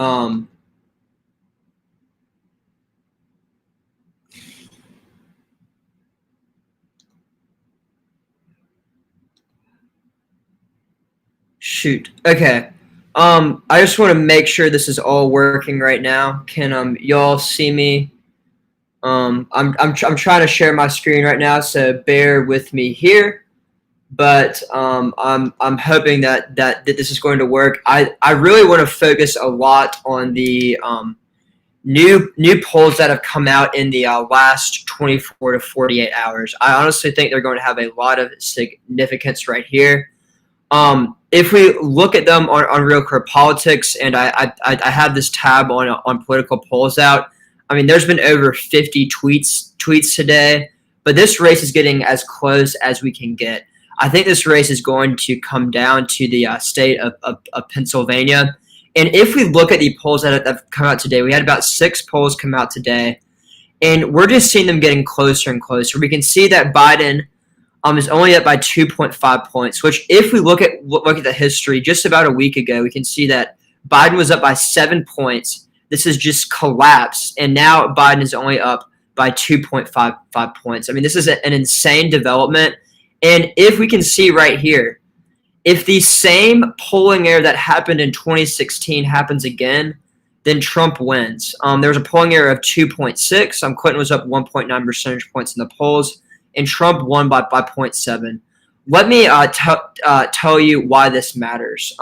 Um, Shoot. Okay. I just want to make sure this is all working right now. Can y'all see me? I'm trying to share my screen right now, so bear with me here. But I'm hoping that this is going to work. I really want to focus a lot on the new polls that have come out in the last 24 to 48 hours. I honestly think they're going to have a lot of significance right here. If we look at them on Real Clear Politics, and I have this tab on political polls out. I mean, there's been over 50 tweets today, but this race is getting as close as we can get. I think this race is going to come down to the state of Pennsylvania. And if we look at the polls that have come out today, we had about 6 polls come out today, and we're just seeing them getting closer and closer. We can see that Biden is only up by 2.5 points, which if we look at the history, just about a week ago, we can see that Biden was up by 7 points. This has just collapsed, and now Biden is only up by 2.55 points. I mean, this is an insane development. And if we can see right here, if the same polling error that happened in 2016 happens again, then Trump wins. There was a polling error of 2.6. Clinton was up 1.9 percentage points in the polls, and Trump won by 0.7. Let me tell you why this matters.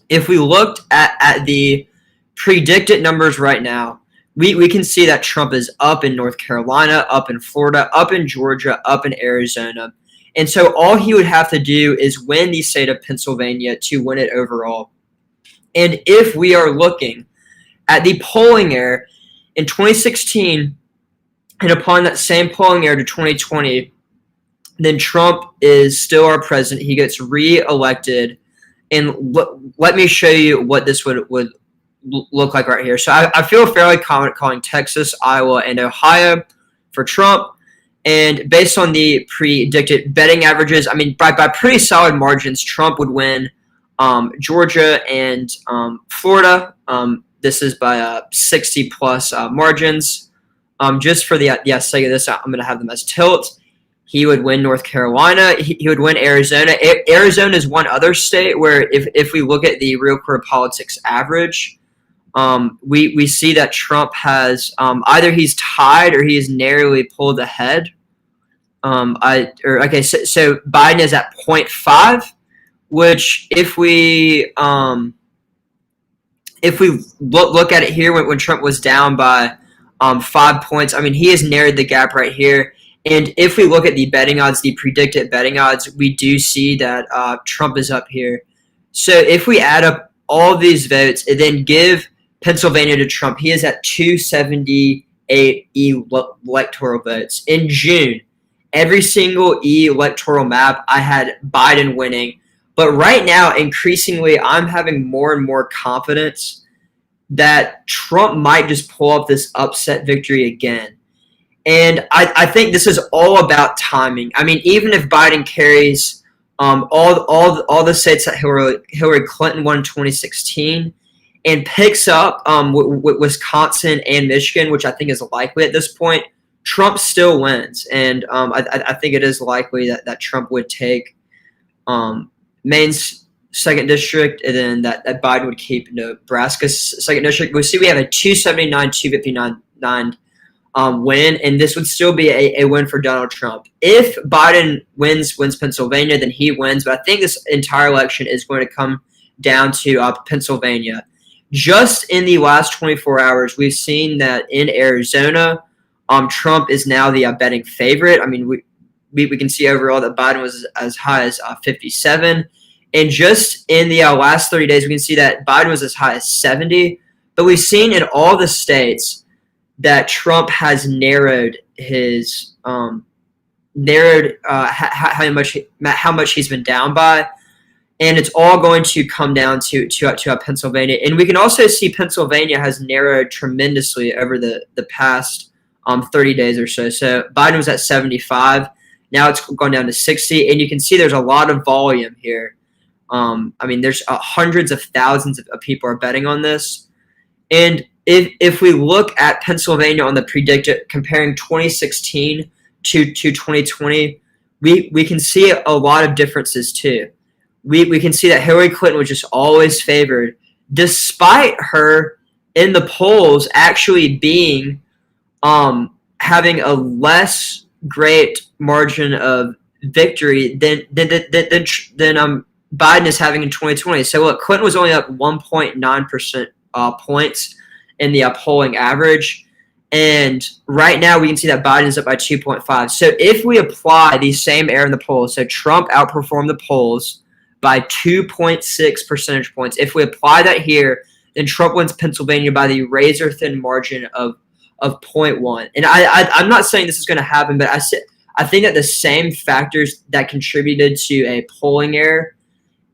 If we looked at the predicted numbers right now, we can see that Trump is up in North Carolina, up in Florida, up in Georgia, up in Arizona. And so all he would have to do is win the state of Pennsylvania to win it overall. And if we are looking at the polling error in 2016 and applying that same polling error to 2020, then Trump is still our president. He gets re-elected. And let me show you what this would look like right here. So I feel fairly confident calling Texas, Iowa, and Ohio for Trump. And based on the predicted betting averages, I mean, by pretty solid margins, Trump would win Georgia and Florida. This is by 60-plus margins. Just for the sake of this, I'm going to have them as tilt. He would win North Carolina. He would win Arizona. Arizona is one other state where if we look at the Real Clear Politics average, we see that Trump has either he's tied or he has narrowly pulled ahead. So Biden is at 0.5, which if we look at it here when Trump was down by 5 points, I mean, he has narrowed the gap right here. And if we look at the betting odds, the predicted betting odds, we do see that Trump is up here. So if we add up all these votes and then give Pennsylvania to Trump, he is at 278 electoral votes. In June, every single electoral map, I had Biden winning. But right now, increasingly, I'm having more and more confidence that Trump might just pull up this upset victory again. And I think this is all about timing. I mean, even if Biden carries all the states that Hillary Clinton won in 2016 and picks up Wisconsin and Michigan, which I think is likely at this point, Trump still wins. And I think it is likely that Trump would take Maine's 2nd district, and then that Biden would keep Nebraska's 2nd district. We see we have a 279-259 win, and this would still be a win for Donald Trump. If Biden wins Pennsylvania, then he wins. But I think this entire election is going to come down to Pennsylvania. Just in the last 24 hours, we've seen that in Arizona, Trump is now the betting favorite. I mean, we can see overall that Biden was as high as 57. And just in the last 30 days, we can see that Biden was as high as 70. But we've seen in all the states that Trump has narrowed his how much he's been down by, and it's all going to come down to Pennsylvania. And we can also see Pennsylvania has narrowed tremendously over the past 30 days or so. So Biden was at 75. Now it's gone down to 60, and you can see there's a lot of volume here. I mean, there's hundreds of thousands of people are betting on this. And if we look at Pennsylvania on the predicted, comparing 2016 to 2020, we can see a lot of differences too. We can see that Hillary Clinton was just always favored, despite her in the polls actually being having a less great margin of victory than Biden is having in 2020. So look, Clinton was only up 1.9% points in the polling average. And right now we can see that Biden is up by 2.5. So if we apply the same error in the polls, so Trump outperformed the polls by 2.6 percentage points. If we apply that here, then Trump wins Pennsylvania by the razor thin margin of 0.1. And I'm not saying this is going to happen, but I think that the same factors that contributed to a polling error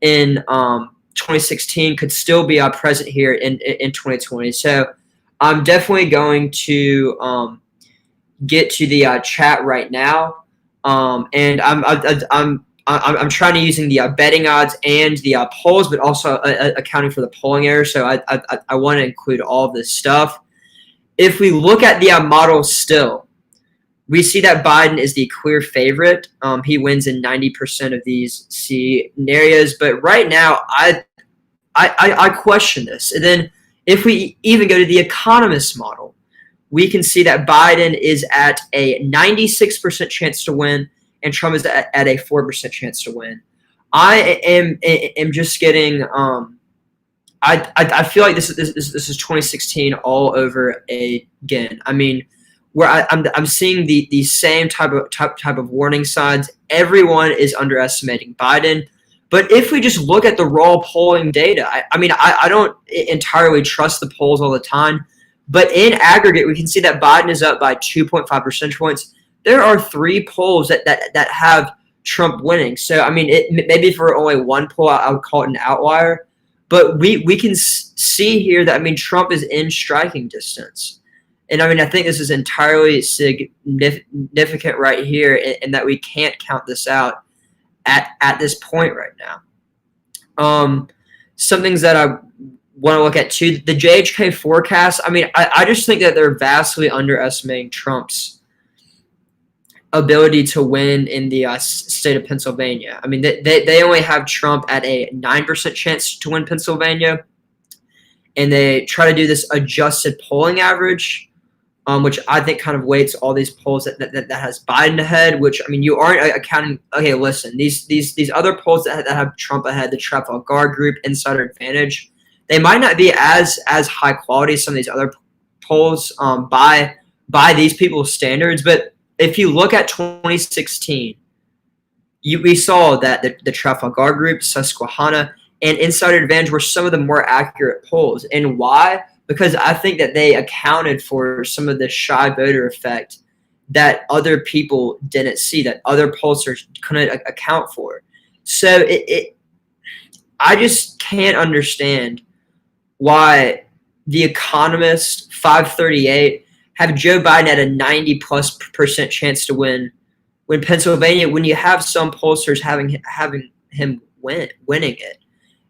in 2016 could still be present here in 2020. So I'm definitely going to get to the chat right now, and I'm trying to using the betting odds and the polls, but also accounting for the polling error. So I want to include all of this stuff. If we look at the model still, we see that Biden is the clear favorite. He wins in 90% of these scenarios. But right now, I question this. And then if we even go to the economist model, we can see that Biden is at a 96% chance to win, and Trump is at a 4% chance to win. I am just getting I feel like this is 2016 all over again. I mean, where I'm seeing the same type of warning signs. Everyone is underestimating Biden. But if we just look at the raw polling data, I don't entirely trust the polls all the time. But in aggregate, we can see that Biden is up by 2.5 percentage points. There are 3 polls that have Trump winning. So, I mean, maybe for only one poll, I would call it an outlier. But we can see here that, I mean, Trump is in striking distance. And, I mean, I think this is entirely significant right here, and that we can't count this out at this point right now. Some things that I want to look at, too, the JHK forecast, I mean, I just think that they're vastly underestimating Trump's ability to win in the state of Pennsylvania. I mean, they only have Trump at a 9% chance to win Pennsylvania, and they try to do this adjusted polling average, which I think kind of weights all these polls that has Biden ahead, which, I mean, you aren't accounting. Okay, listen, these other polls that have Trump ahead, the Trafalgar Group, Insider Advantage, they might not be as high quality as some of these other polls by these people's standards, but if you look at 2016, we saw that the Trafalgar Group, Susquehanna, and Insider Advantage were some of the more accurate polls. And why? Because I think that they accounted for some of the shy voter effect that other people didn't see, that other pollsters couldn't account for. So I just can't understand why The Economist, 538, have Joe Biden at a 90+% chance to win Pennsylvania, when you have some pollsters having him winning it.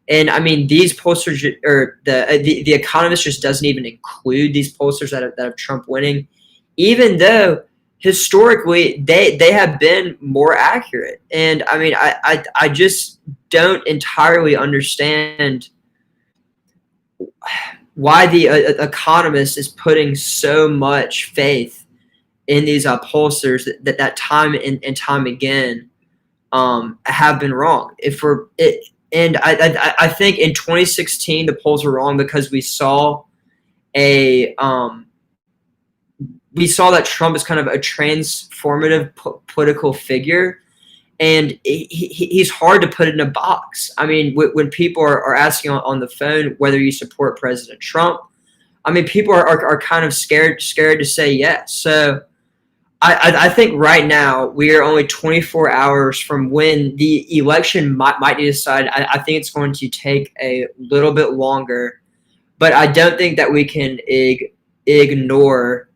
And I mean, these pollsters, or the Economist, just doesn't even include these pollsters that have Trump winning, even though historically they have been more accurate. And I mean, I just don't entirely understand why the Economist is putting so much faith in these pollsters that time and time again have been wrong. And I think in 2016 the polls were wrong because we saw that Trump is kind of a transformative political figure, and he's hard to put in a box. I mean, when people are asking on the phone whether you support President Trump, I mean, people are kind of scared to say yes. So I think right now we are only 24 hours from when the election might be decided. I think it's going to take a little bit longer, but I don't think that we can ignore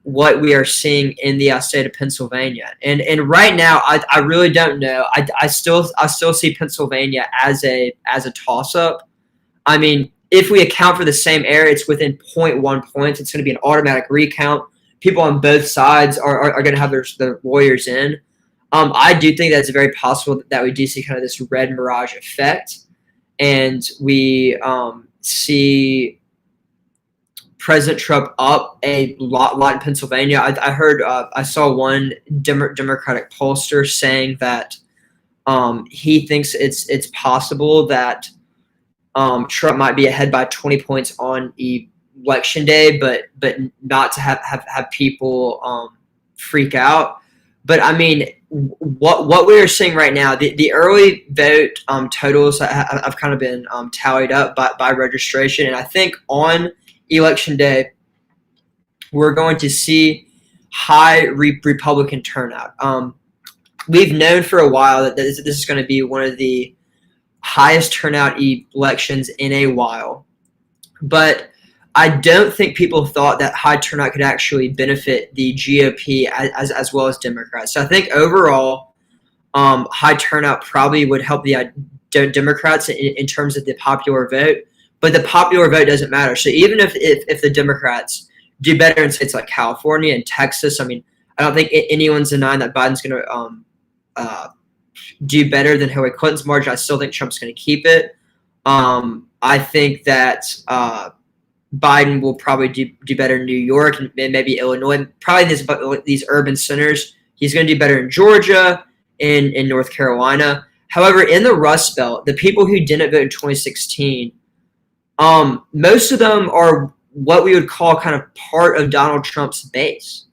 what we are seeing in the state of Pennsylvania. And right now, I really don't know. I still see Pennsylvania as a toss up. I mean, if we account for the same error, it's within zero point 0.1 points. It's going to be an automatic recount. People on both sides are going to have their lawyers in. I do think that it's very possible that we do see kind of this red mirage effect, and we see President Trump up a lot in Pennsylvania. I heard I saw one Democratic pollster saying that he thinks it's possible that Trump might be ahead by 20 points on election day, but not to have people freak out. But I mean, what we are seeing right now, the early vote totals have kind of been tallied up by registration, and I think on election day we're going to see high Republican turnout. We've known for a while that this is going to be one of the highest turnout elections in a while, but I don't think people thought that high turnout could actually benefit the GOP as well as Democrats. So I think overall, high turnout probably would help the Democrats in terms of the popular vote, but the popular vote doesn't matter. So even if the Democrats do better in states like California and Texas, I mean, I don't think anyone's denying that Biden's going to do better than Hillary Clinton's margin. I still think Trump's going to keep it. I think that Biden will probably do better in New York and maybe Illinois, probably these urban centers. He's going to do better in Georgia, in North Carolina. However, in the Rust Belt, the people who didn't vote in 2016, most of them are what we would call kind of part of Donald Trump's base.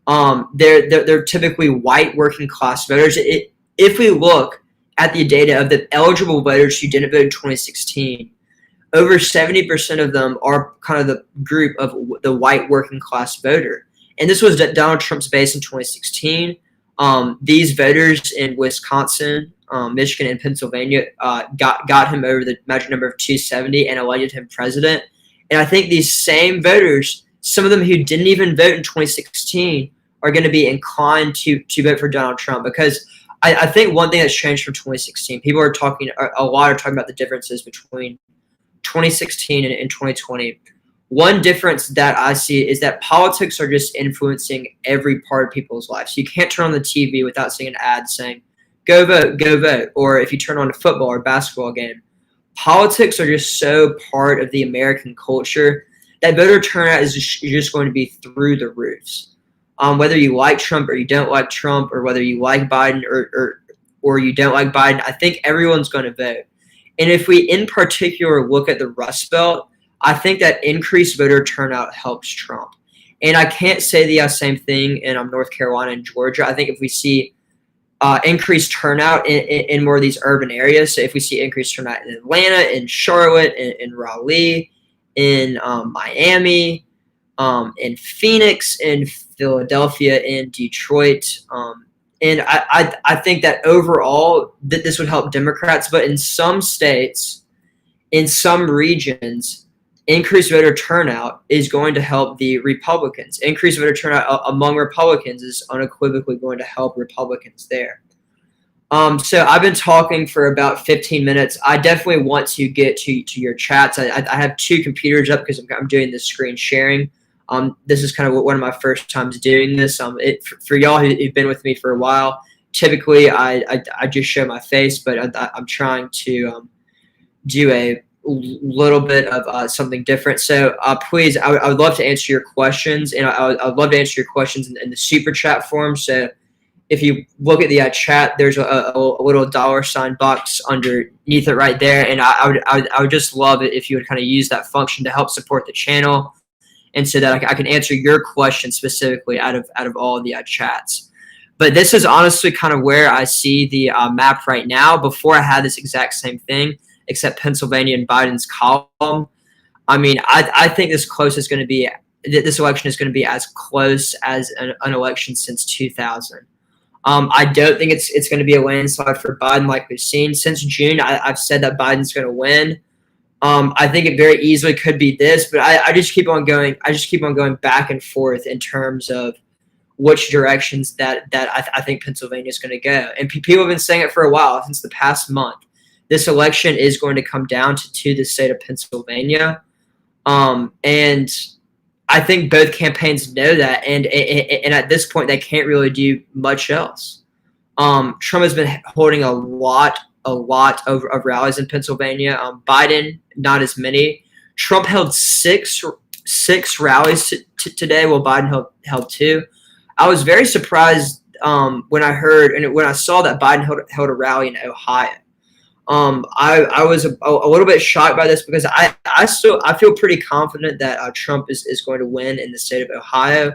They're typically white working class voters. If we look at the data of the eligible voters who didn't vote in 2016, over 70% of them are kind of the group of the white working class voter. And this was Donald Trump's base in 2016. These voters in Wisconsin, Michigan, and Pennsylvania got him over the magic number of 270 and elected him president. And I think these same voters, some of them who didn't even vote in 2016, are going to be inclined to vote for Donald Trump, because I think one thing that's changed from 2016, people are talking about the differences between 2016 and 2020. One difference that I see is that politics are just influencing every part of people's lives. You can't turn on the TV without seeing an ad saying, go vote. Or if you turn on a football or basketball game, politics are just so part of the American culture that voter turnout is just going to be through the roofs. Whether you like Trump or you don't like Trump, or whether you like Biden or you don't like Biden, I think everyone's going to vote. And if we in particular look at the Rust Belt, I think that increased voter turnout helps Trump. And I can't say the same thing in North Carolina and Georgia. I think if we see increased turnout in more of these urban areas, so if we see increased turnout in Atlanta, in Charlotte, in Raleigh, in Miami, in Phoenix, in Philadelphia, in Detroit, and I think that overall that this would help Democrats, but in some states, in some regions, increased voter turnout is going to help the Republicans. Increased voter turnout among Republicans is unequivocally going to help Republicans there. So I've been talking for about 15 minutes. I definitely want to get to your chats. I have two computers up because I'm doing this screen sharing. This is kind of one of my first times doing this. For y'all who've been with me for a while, typically I just show my face, but I'm trying to do a little bit of something different. So please, I would love to answer your questions, and I'd love to answer your questions in the super chat form. So if you look at the chat, there's a little $ box underneath it right there, and I would just love it if you would kind of use that function to help support the channel, and so that I can answer your question specifically out of all the chats. But this is honestly kind of where I see the map right now. Before I had this exact same thing, except Pennsylvania and Biden's column. I mean, I think this election is going to be as close as an election since 2000. I don't think it's going to be a landslide for Biden like we've seen since June. I've said that Biden's going to win. I think it very easily could be this, but I just keep on going. I just keep on going back and forth in terms of which directions that I think Pennsylvania is going to go. And people have been saying it for a while, since the past month, this election is going to come down to the state of Pennsylvania. And I think both campaigns know that, and at this point, they can't really do much else. Trump has been holding a lot of rallies in Pennsylvania. Biden, not as many. Trump held six rallies today, while Biden held 2. I was very surprised when I heard and when I saw that Biden held a rally in Ohio. I was a little bit shocked by this because I feel pretty confident that Trump is going to win in the state of Ohio.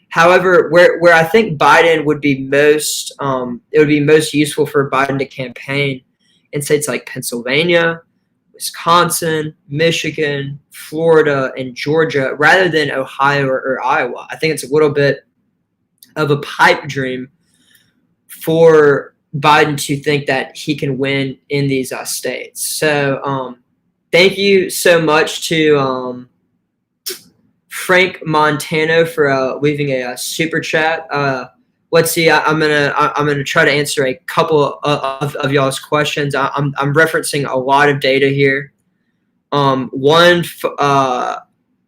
However, where I think Biden would be most it would be most useful for Biden to campaign in states like Pennsylvania, Wisconsin, Michigan, Florida, and Georgia, rather than Ohio or Iowa. I think it's a little bit of a pipe dream for Biden to think that he can win in these states. So thank you so much to Frank Montano for leaving a super chat. Let's see. I'm gonna try to answer a couple of y'all's questions. I'm referencing a lot of data here. One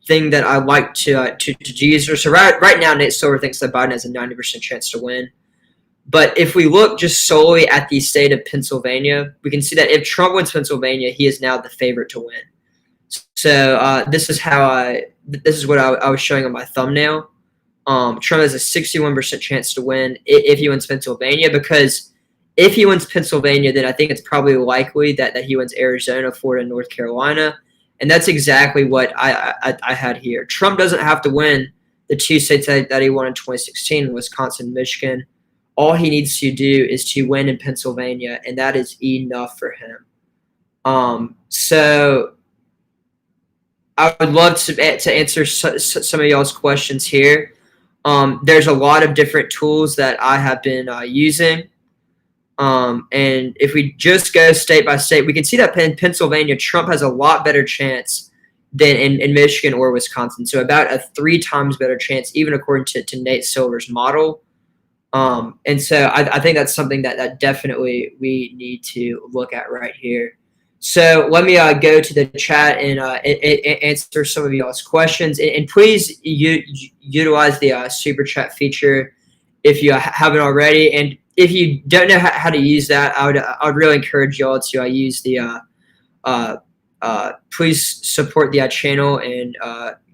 thing that I like to use. So right now, Nate Silver thinks that Biden has a 90% chance to win. But if we look just solely at the state of Pennsylvania, we can see that if Trump wins Pennsylvania, he is now the favorite to win. So this is what I was showing on my thumbnail. Trump has a 61% chance to win if he wins Pennsylvania, because if he wins Pennsylvania, then I think it's probably likely that he wins Arizona, Florida, and North Carolina. And that's exactly what I had here. Trump doesn't have to win the 2 states that he won in 2016, Wisconsin and Michigan. All he needs to do is to win in Pennsylvania, and that is enough for him. So I would love to answer some of y'all's questions here. There's a lot of different tools that I have been using. And if we just go state by state, we can see that in Pennsylvania, Trump has a lot better chance than in Michigan or Wisconsin. So about a 3 times better chance, even according to Nate Silver's model. And so I think that's something that definitely we need to look at right here. So let me go to the chat and answer some of y'all's questions. And please utilize the super chat feature if you haven't already. And if you don't know how to use that, I would really encourage y'all to use the please support the channel and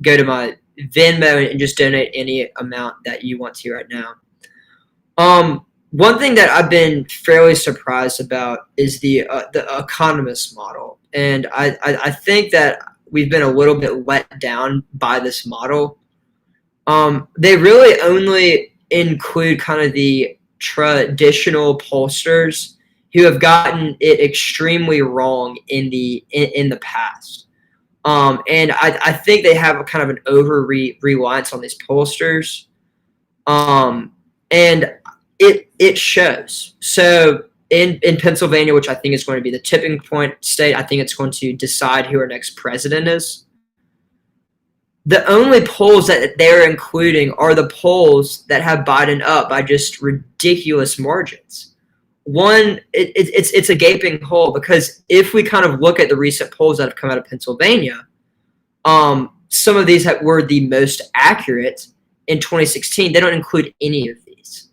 go to my Venmo and just donate any amount that you want to right now. One thing that I've been fairly surprised about is the economist model, and I think that we've been a little bit let down by this model. They really only include kind of the traditional pollsters who have gotten it extremely wrong in the past. And I think they have a kind of an over reliance on these pollsters. And it shows. So in Pennsylvania, which I think is going to be the tipping point state, I think it's going to decide who our next president is. The only polls that they're including are the polls that have Biden up by just ridiculous margins. One, it's a gaping hole, because if we kind of look at the recent polls that have come out of Pennsylvania, some of these were the most accurate in 2016. They don't include any of these.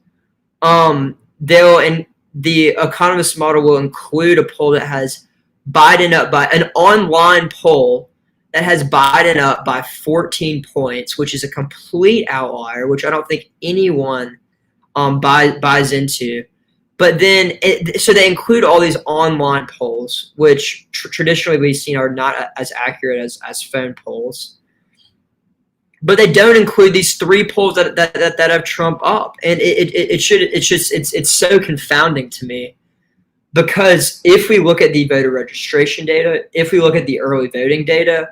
The economist model will include a poll that has Biden up by an online poll that has Biden up by 14 points, which is a complete outlier, which I don't think anyone buys into. But then, so they include all these online polls, which traditionally we've seen are not as accurate as phone polls. But they don't include these 3 polls that have Trump up, and it's so confounding to me, because if we look at the voter registration data, if we look at the early voting data,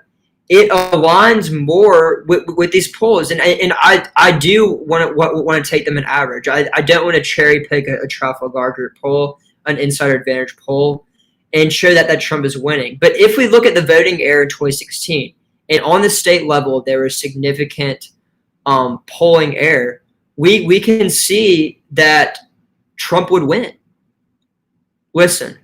it aligns more with these polls, and I do want to take them an average. I don't want to cherry pick a Trafalgar poll, an Insider Advantage poll, and show that Trump is winning. But if we look at the voting error in 2016. And on the state level, there was significant polling error. We can see that Trump would win. Listen,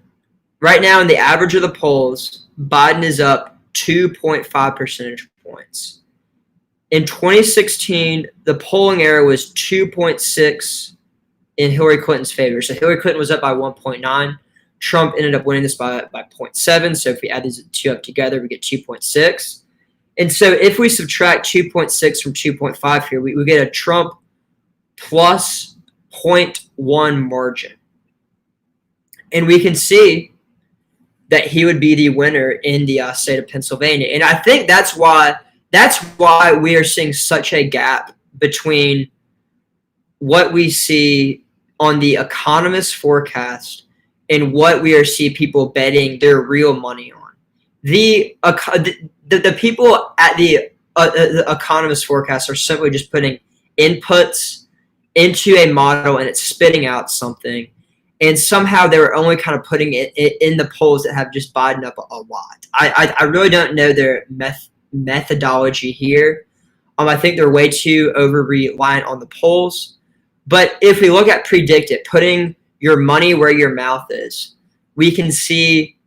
right now in the average of the polls, Biden is up 2.5 percentage points. In 2016, the polling error was 2.6 in Hillary Clinton's favor. So Hillary Clinton was up by 1.9. Trump ended up winning this by 0.7. So if we add these two up together, we get 2.6. And so if we subtract 2.6 from 2.5 here, we get a Trump plus 0.1 margin. And we can see that he would be the winner in the state of Pennsylvania. And I think that's why we are seeing such a gap between what we see on the economist forecast and what we are seeing people betting their real money on. The people at the economist forecast are simply just putting inputs into a model and it's spitting out something. And somehow they were only kind of putting it in the polls that have just Biden up a lot. I really don't know their methodology here. I think they're way too over-reliant on the polls. But if we look at predict it, putting your money where your mouth is, we can see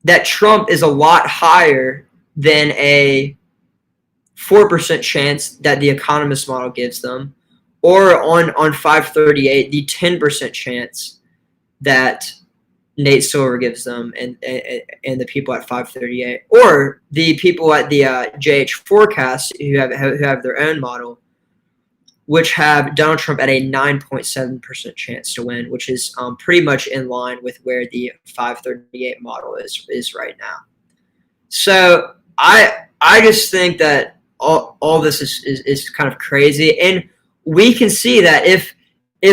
that Trump is a lot higher than a 4% chance that the economist model gives them, or on 538, the 10% chance that Nate Silver gives them and the people at 538, or the people at the JH forecast who have their own model, which have Donald Trump at a 9.7% chance to win, which is pretty much in line with where the 538 model is right now. So I just think that all this is kind of crazy, and we can see that if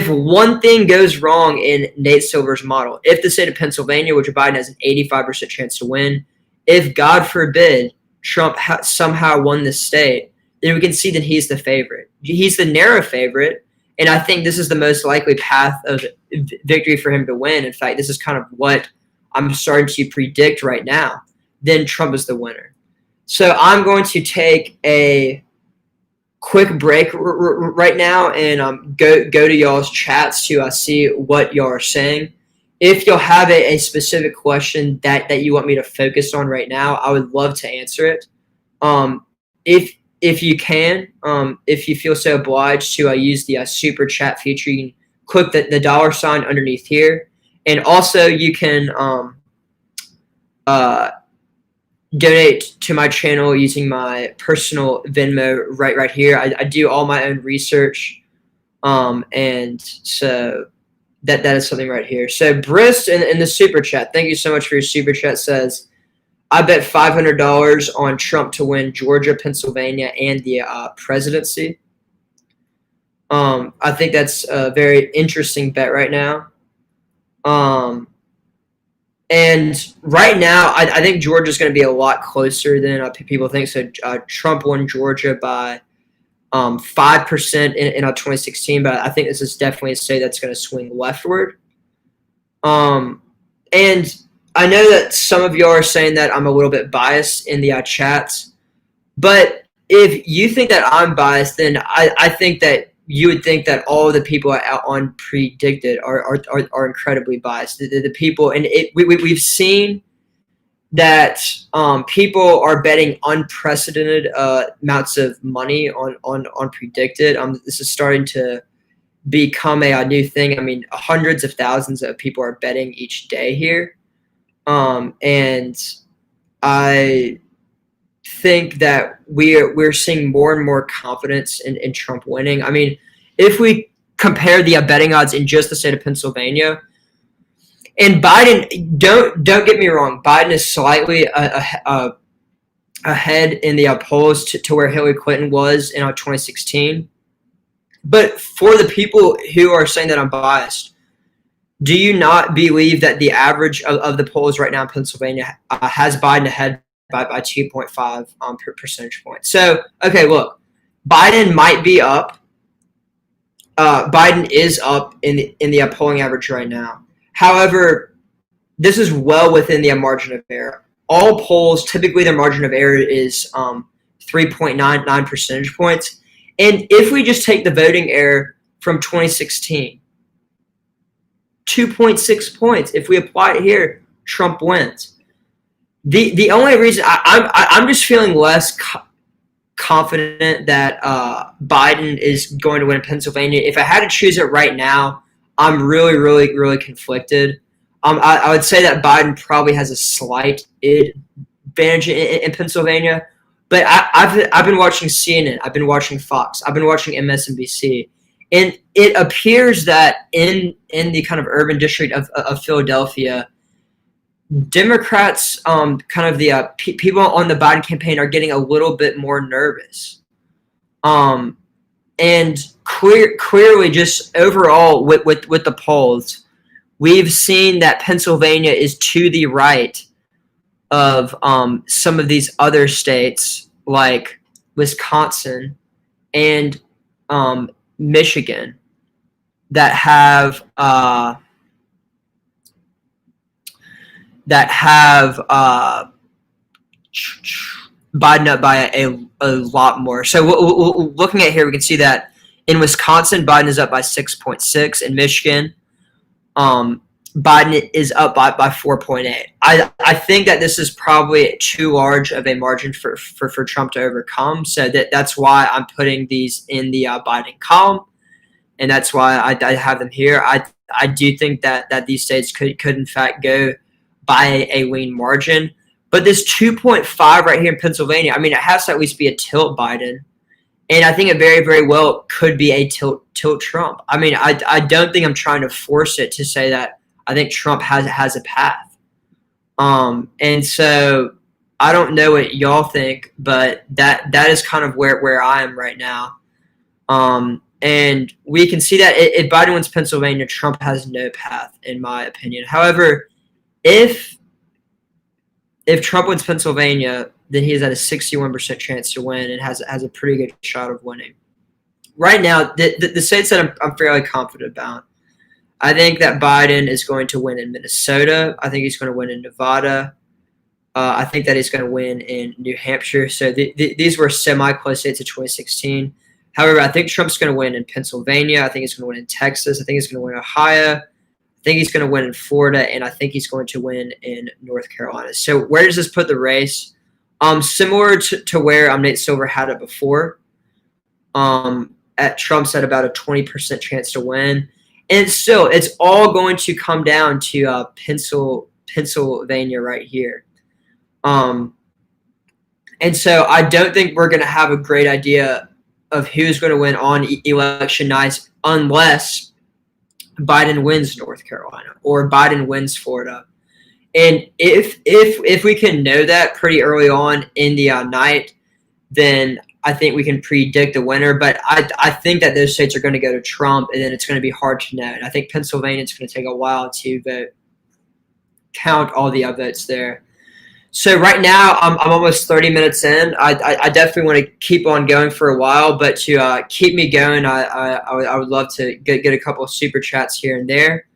one thing goes wrong in Nate Silver's model, if the state of Pennsylvania, which Biden has an 85% chance to win, if God forbid Trump somehow won this state, then we can see that he's the favorite. He's the narrow favorite, and I think this is the most likely path of victory for him to win. In fact, this is kind of what I'm starting to predict right now. Then Trump is the winner. So I'm going to take a quick break right now and go to y'all's chats to see what y'all are saying. If y'all have a specific question that you want me to focus on right now, I would love to answer it. If you can, if you feel so obliged to use the super chat feature, you can click the $ underneath here. And also you can donate to my channel using my personal Venmo right here. I do all my own research, and so that is something right here. So Brist in the super chat, thank you so much for your super chat, says, I bet $500 on Trump to win Georgia, Pennsylvania, and the presidency. I think that's a very interesting bet right now. And right now, I think Georgia's going to be a lot closer than people think. So Trump won Georgia by 5% in 2016, but I think this is definitely a state that's going to swing leftward. And I know that some of y'all are saying that I'm a little bit biased in the chats, but if you think that I'm biased, then I think that you would think that all of the people on predicted are incredibly biased. The people, and we've seen that people are betting unprecedented amounts of money on predicted. This is starting to become a new thing. I mean, hundreds of thousands of people are betting each day here, and I think that we're seeing more and more confidence in Trump winning. I mean, if we compare the betting odds in just the state of Pennsylvania, and Biden, don't get me wrong, Biden is slightly ahead in the polls to where Hillary Clinton was in 2016. But for the people who are saying that I'm biased, do you not believe that the average of the polls right now in Pennsylvania has Biden ahead by 2.5 percentage points? So, okay, look, Biden might be up. Biden is up in the polling average right now. However, this is well within the margin of error. All polls, typically their margin of error is 3.99 percentage points. And if we just take the voting error from 2016, 2.6 points, if we apply it here, Trump wins. The only reason I'm just feeling less confident that Biden is going to win in Pennsylvania. If I had to choose it right now, I'm really conflicted. I would say that Biden probably has a slight advantage in Pennsylvania, but I've been watching CNN, I've been watching Fox, I've been watching MSNBC, and it appears that in the kind of urban district of Philadelphia, Democrats, kind of the people on the Biden campaign are getting a little bit more nervous. Um, and clearly, just overall with the polls, we've seen that Pennsylvania is to the right of some of these other states like Wisconsin and Michigan that have Biden up by a lot more. So looking at here, we can see that in Wisconsin, Biden is up by 6.6. In Michigan, Biden is up by 4.8. I think that this is probably too large of a margin for Trump to overcome. So that's why I'm putting these in the Biden column, and that's why I have them here. I do think that these states could in fact go by a lean margin. But this 2.5 right here in Pennsylvania, I mean, it has to at least be a tilt Biden. And I think it very well could be a tilt Trump. I mean, I don't think I'm trying to force it to say that I think Trump has a path. And so I don't know what y'all think, but that is kind of where I am right now. And we can see that if Biden wins Pennsylvania, Trump has no path, in my opinion. However, if Trump wins Pennsylvania, then he has at a 61% chance to win and has a pretty good shot of winning. Right now, the states that I'm fairly confident about, I think that Biden is going to win in Minnesota. I think he's going to win in Nevada. I think that he's going to win in New Hampshire. So these were semi-close states of 2016. However, I think Trump's going to win in Pennsylvania. I think he's going to win in Texas. I think he's going to win in Ohio. I think he's going to win in Florida, and I think he's going to win in North Carolina. So where does this put the race? Similar to where Nate Silver had it before. At Trump's at about a 20% chance to win. And still, it's all going to come down to Pennsylvania right here. And so I don't think we're going to have a great idea of who's going to win on election nights unless Biden wins North Carolina or Biden wins Florida. And if we can know that pretty early on in the night, then I think we can predict the winner. But I think that those states are going to go to Trump, and then it's going to be hard to know. And I think Pennsylvania, it's going to take a while to count all the votes there. So right now, I'm almost 30 minutes in. I definitely want to keep on going for a while, but to keep me going, I would love to get a couple of super chats here and there.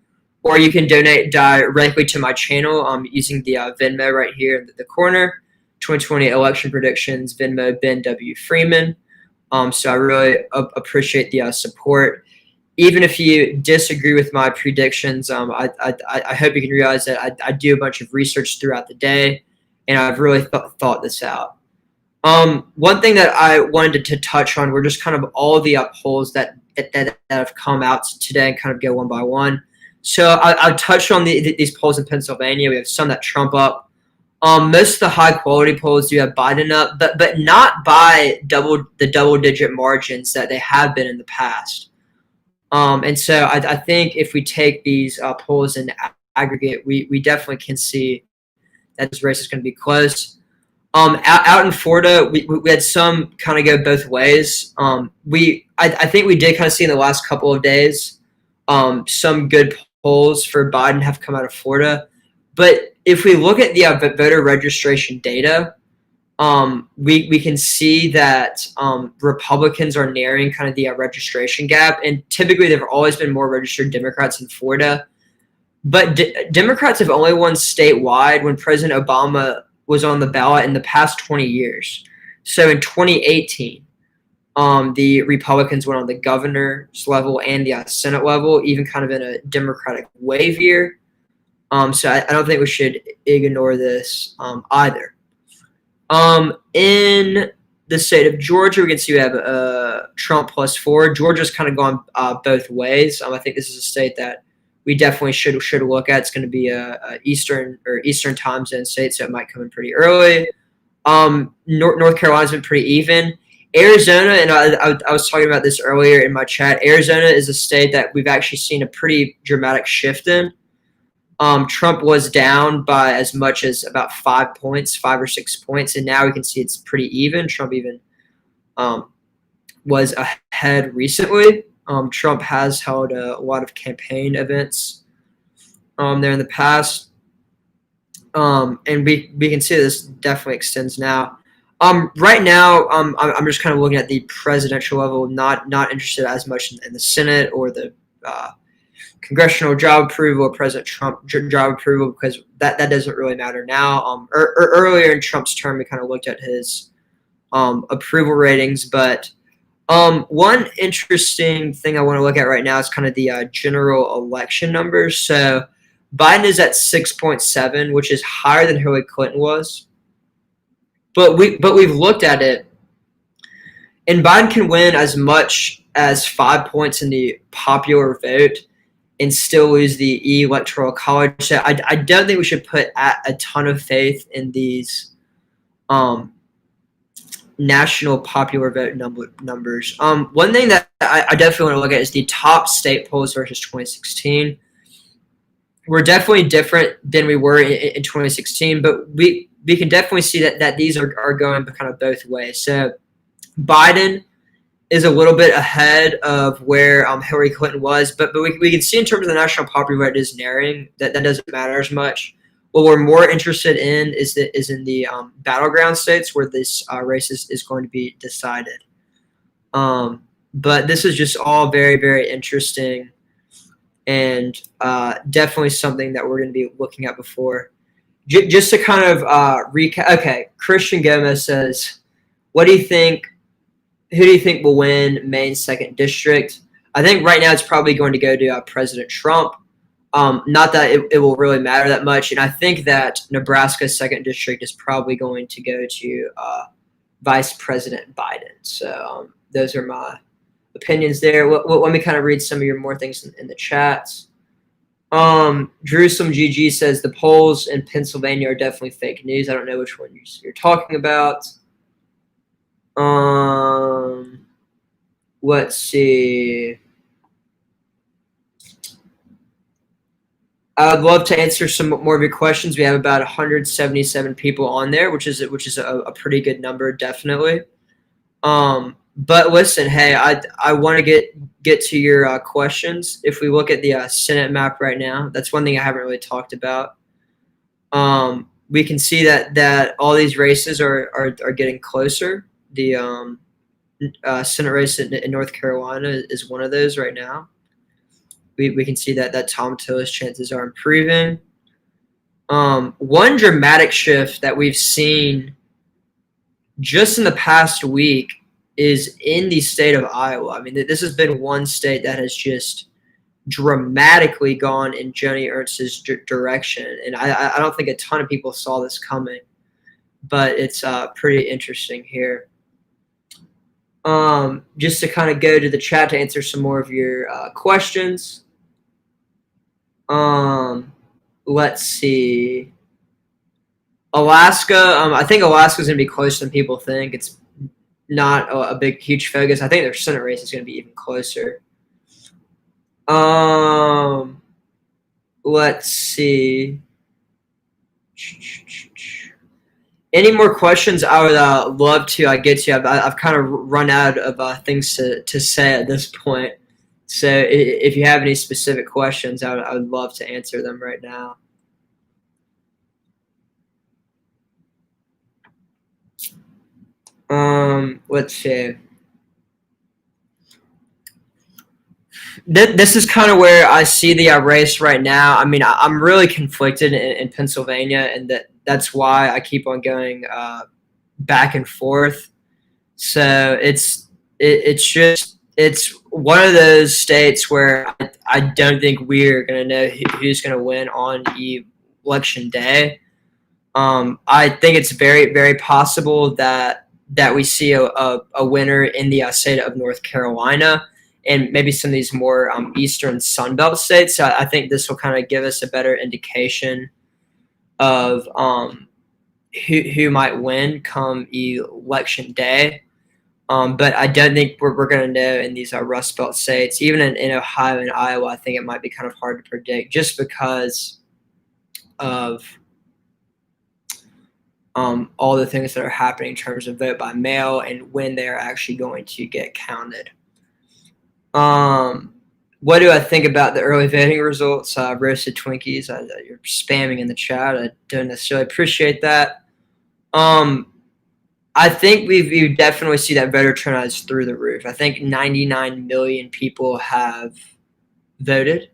Or you can donate directly to my channel using the Venmo right here in the corner. 2020 election predictions, Venmo, Ben W. Freeman. So I really appreciate the support. Even if you disagree with my predictions, I hope you can realize that I do a bunch of research throughout the day, and I've really thought this out. One thing that I wanted to touch on were just kind of all the polls that have come out today and kind of go one by one. So I touched on these polls in Pennsylvania. We have some that Trump up. Most of the high-quality polls do have Biden up, but not by the double-digit margins that they have been in the past. And so I think if we take these polls in aggregate, we definitely can see that this race is going to be close. Out in Florida, we had some kind of go both ways. I think we did kind of see in the last couple of days some good polls for Biden have come out of Florida. But if we look at the voter registration data, we can see that Republicans are narrowing kind of the registration gap. And typically, there have always been more registered Democrats in Florida. But Democrats have only won statewide when President Obama was on the ballot in the past 20 years. So in 2018, the Republicans went on the governor's level and the Senate level, even kind of in a Democratic wave year. So I don't think we should ignore this either. In the state of Georgia, we can see we have Trump +4. Georgia's kind of gone both ways. I think this is a state that we definitely should look at. It's going to be a Eastern time zone state, so it might come in pretty early. North Carolina's been pretty even. Arizona, and I was talking about this earlier in my chat. Arizona is a state that we've actually seen a pretty dramatic shift in. Trump was down by as much as about 5 points, 5 or 6 points, and now we can see it's pretty even. Trump even was ahead recently. Trump has held a lot of campaign events there in the past, and we can see this definitely extends now. Right now, I'm just kind of looking at the presidential level, not interested as much in the Senate or the congressional job approval or President Trump job approval, because that doesn't really matter now. Earlier in Trump's term, we kind of looked at his approval ratings, but one interesting thing I want to look at right now is kind of the general election numbers. So Biden is at 6.7, which is higher than Hillary Clinton was. But we've looked at it, and Biden can win as much as 5 points in the popular vote and still lose the electoral college. So I don't think we should put a ton of faith in these national popular vote numbers. One thing that I definitely want to look at is the top state polls versus 2016. We're definitely different than we were in 2016, but we can definitely see that these are going kind of both ways. So Biden is a little bit ahead of where Hillary Clinton was, but we can see in terms of the national popular vote is narrowing. That doesn't matter as much. What we're more interested in is in the battleground states where this race is going to be decided. But this is just all very, very interesting, and definitely something that we're going to be looking at before. Just to kind of recap. Okay, Christian Gomez says, "What do you think? Who do you think will win Maine's 2nd district?" I think right now it's probably going to go to President Trump. Not that it will really matter that much. And I think that Nebraska's 2nd district is probably going to go to Vice President Biden. So those are my opinions there. Let me kind of read some of your more things in the chats. Jerusalem GG says the polls in Pennsylvania are definitely fake news. I don't know which one you're talking about. Let's see. I would love to answer some more of your questions. We have about 177 people on there, which is a pretty good number, definitely. But listen, hey, I want to get to your questions. If we look at the Senate map right now, that's one thing I haven't really talked about. We can see that all these races are getting closer. The Senate race in North Carolina is one of those right now. We can see that Tom Tillis' chances are improving. One dramatic shift that we've seen just in the past week is in the state of Iowa. I mean, this has been one state that has just dramatically gone in Joni Ernst's direction, and I don't think a ton of people saw this coming, but it's pretty interesting here. Just to kind of go to the chat to answer some more of your questions. Let's see. Alaska. I think Alaska's going to be closer than people think. It's not a big, huge focus. I think their Senate race is going to be even closer. Let's see. Any more questions? I would love to get to. I've kind of run out of things to say at this point. So if you have any specific questions, I would love to answer them right now. Let's see. This is kind of where I see the race right now. I mean, I'm really conflicted in Pennsylvania, and that's why I keep on going back and forth. So it's just it's one of those states where I don't think we're going to know who's going to win on election day. I think it's very, very possible that we see a winner in the state of North Carolina and maybe some of these more eastern Sunbelt states. So I think this will kind of give us a better indication of who might win come election day. But I don't think we're going to know in these Rust Belt states. Even in Ohio and Iowa, I think it might be kind of hard to predict just because of all the things that are happening in terms of vote by mail and when they're actually going to get counted. What do I think about the early voting results? Roasted Twinkies, you're spamming in the chat. I don't necessarily appreciate that. I think we definitely see that voter turnout is through the roof. I think 99 million people have voted.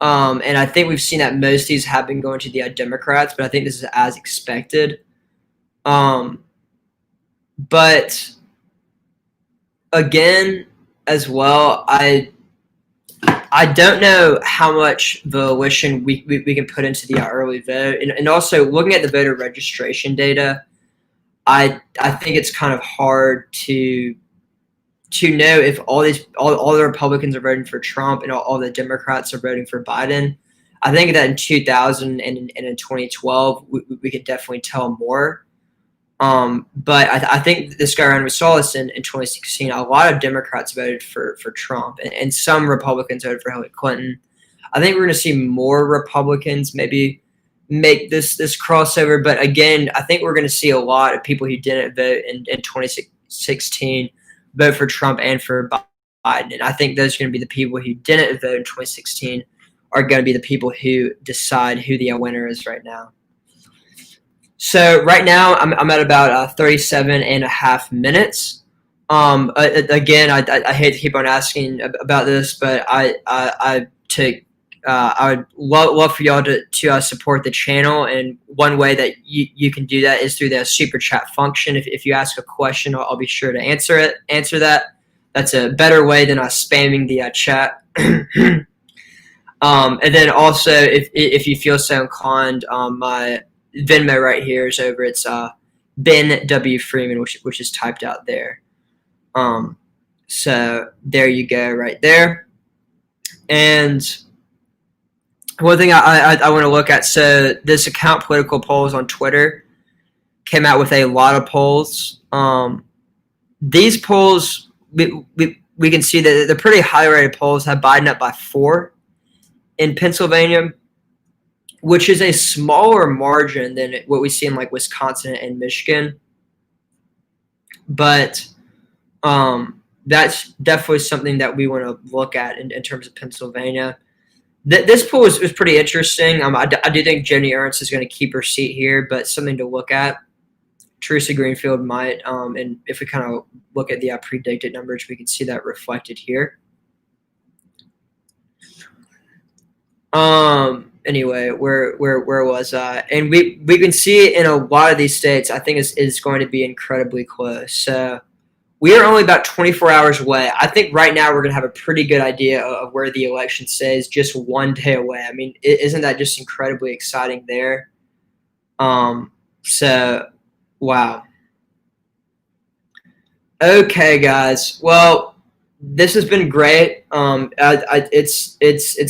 And I think we've seen that most of these have been going to the Democrats, but I think this is as expected. But again, as well, I don't know how much volition we can put into the early vote, and also looking at the voter registration data, I think it's kind of hard to know if all the Republicans are voting for Trump and all the Democrats are voting for Biden. I think that in 2000 and in 2012 we could definitely tell more. But I think this go around, we saw this in 2016. A lot of Democrats voted for Trump, and some Republicans voted for Hillary Clinton. I think we're going to see more Republicans maybe make this crossover. But again, I think we're going to see a lot of people who didn't vote in 2016 vote for Trump and for Biden. And I think those are going to be the people who didn't vote in 2016 are going to be the people who decide who the winner is right now. So right now I'm at about 37 and a half minutes. Again, I hate to keep on asking about this, but I would love for y'all to support the channel, and one way that you can do that is through the super chat function. If you ask a question, I'll be sure to answer that. That's a better way than spamming the chat. And then also, if you feel so inclined, my Venmo right here is over. It's Ben W. Freeman, which is typed out there. So there you go, right there. And one thing I want to look at, so this account Political Polls on Twitter came out with a lot of polls. These polls, we can see that the pretty high rated polls have Biden up by 4 in Pennsylvania, which is a smaller margin than what we see in like Wisconsin and Michigan. But that's definitely something that we want to look at in terms of Pennsylvania. This poll was pretty interesting. I do think Joni Ernst is going to keep her seat here, but something to look at. Teresa Greenfield might, and if we kind of look at the predicted numbers, we can see that reflected here. Anyway, where was I? And we can see it in a lot of these states. I think it's going to be incredibly close. So we are only about 24 hours away. I think right now we're going to have a pretty good idea of where the election stays just one day away. I mean, isn't that just incredibly exciting there? So, wow. Okay, guys. Well, this has been great. It's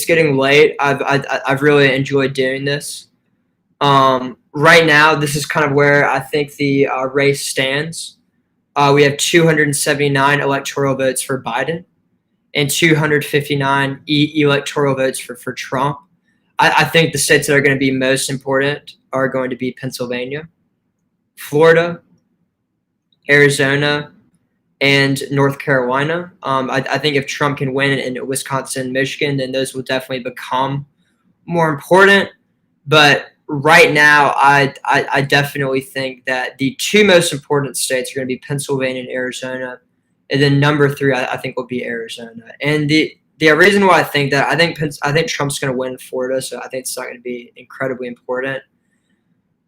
getting late. I've really enjoyed doing this. Right now, this is kind of where I think the race stands. We have 279 electoral votes for Biden and 259 electoral votes for Trump. I think the states that are going to be most important are going to be Pennsylvania, Florida, Arizona, and North Carolina. I think if Trump can win in Wisconsin and Michigan, then those will definitely become more important. But right now, I definitely think that the two most important states are going to be Pennsylvania and Arizona, and then number 3, I think, will be Arizona. And the reason why I think that, I think Trump's going to win Florida, so I think it's not going to be incredibly important.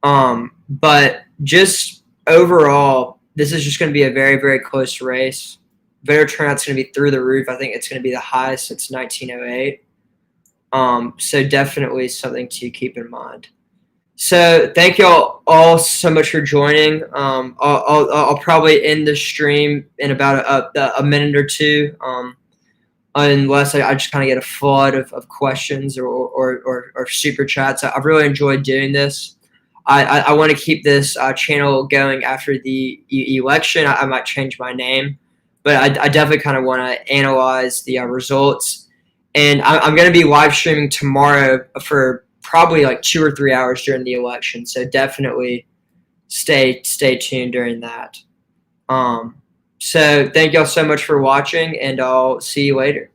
But just overall, this is just going to be a very, very close race. voter turnout's going to be through the roof. I think it's going to be the highest since 1908. So definitely something to keep in mind. So thank y'all all so much for joining. I'll probably end the stream in about a minute or two, unless I just kind of get a flood of questions or super chats. I've really enjoyed doing this. I want to keep this channel going after the election. I might change my name, but I definitely kind of want to analyze the results. And I'm going to be live streaming tomorrow for probably like 2 or 3 hours during the election. So definitely stay tuned during that. So thank y'all so much for watching, and I'll see you later.